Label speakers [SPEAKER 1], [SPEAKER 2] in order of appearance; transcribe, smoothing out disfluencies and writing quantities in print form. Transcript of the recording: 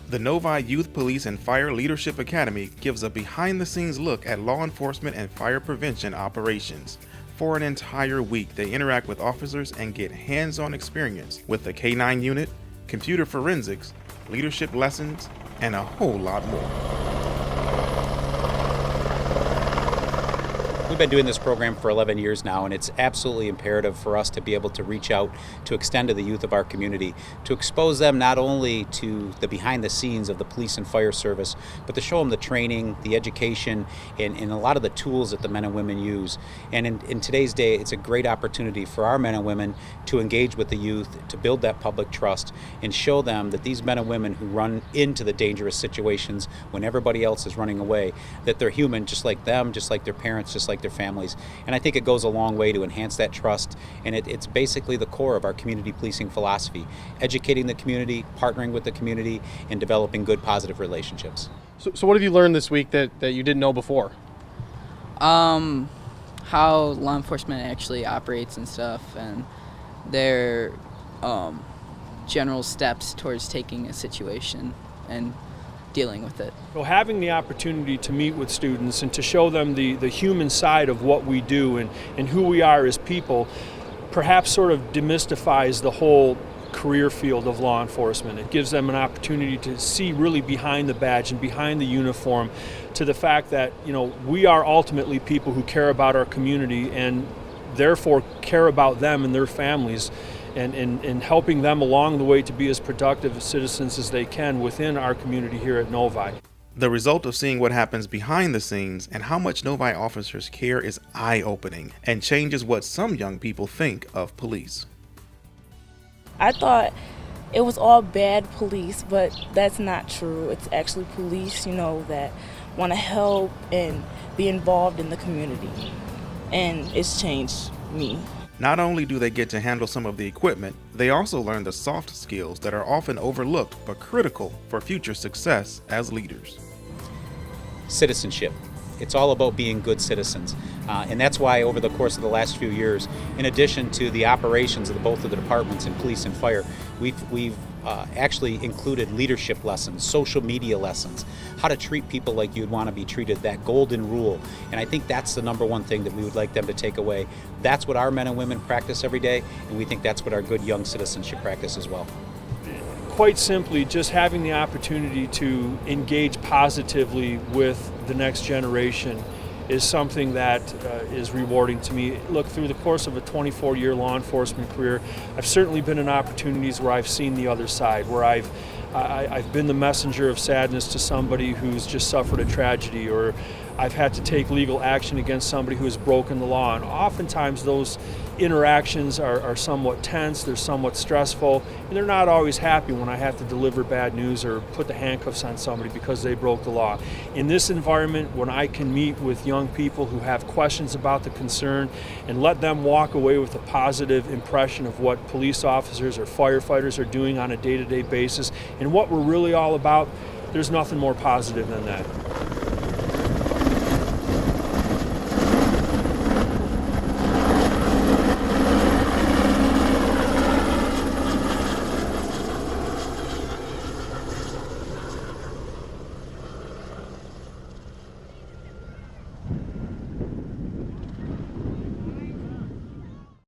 [SPEAKER 1] The Novi Youth Police and Fire Leadership Academy gives a behind-the-scenes look at law enforcement and fire prevention operations. For an entire week, they interact with officers and get hands-on experience with the K-9 unit, computer forensics, leadership lessons, and a whole lot more.
[SPEAKER 2] We've been doing this program for 11 years now, and it's absolutely imperative for us to be able to reach out, to extend to the youth of our community, to expose them not only to the behind the scenes of the police and fire service, but to show them the training, the education, and a lot of the tools that the men and women use. And in today's day, it's a great opportunity for our men and women to engage with the youth, to build that public trust, and show them that these men and women who run into the dangerous situations when everybody else is running away, that they're human just like them, just like their parents, just like their families. And I think it goes a long way to enhance that trust, and it's basically the core of our community policing philosophy: educating the community, partnering with the community, and developing good positive relationships.
[SPEAKER 3] So what have you learned this week that you didn't know before?
[SPEAKER 4] How law enforcement actually operates and stuff, and their general steps towards taking a situation and dealing with it.
[SPEAKER 5] So having the opportunity to meet with students and to show them the human side of what we do and who we are as people perhaps sort of demystifies the whole career field of law enforcement. It gives them an opportunity to see really behind the badge and behind the uniform, to the fact that, you know, we are ultimately people who care about our community and therefore care about them and their families, and helping them along the way to be as productive citizens as they can within our community here at Novi.
[SPEAKER 1] The result of seeing what happens behind the scenes and how much Novi officers care is eye-opening and changes what some young people think of police.
[SPEAKER 6] I thought it was all bad police, but that's not true. It's actually police, that want to help and be involved in the community. And it's changed me.
[SPEAKER 1] Not only do they get to handle some of the equipment, they also learn the soft skills that are often overlooked but critical for future success as leaders.
[SPEAKER 2] Citizenship. It's all about being good citizens. And that's why over the course of the last few years, in addition to the operations of both of the departments in police and fire, we've actually included leadership lessons, social media lessons, how to treat people like you'd want to be treated, that golden rule. And I think that's the number one thing that we would like them to take away. That's what our men and women practice every day, and we think that's what our good young citizens should practice as well.
[SPEAKER 5] Quite simply, just having the opportunity to engage positively with the next generation is something that is rewarding to me. Look, through the course of a 24-year law enforcement career, I've certainly been in opportunities where I've seen the other side, where I've been the messenger of sadness to somebody who's just suffered a tragedy, or I've had to take legal action against somebody who has broken the law. And oftentimes those interactions are somewhat tense, they're somewhat stressful, and they're not always happy when I have to deliver bad news or put the handcuffs on somebody because they broke the law. In this environment, when I can meet with young people who have questions about the concern and let them walk away with a positive impression of what police officers or firefighters are doing on a day-to-day basis and what we're really all about, there's nothing more positive than that.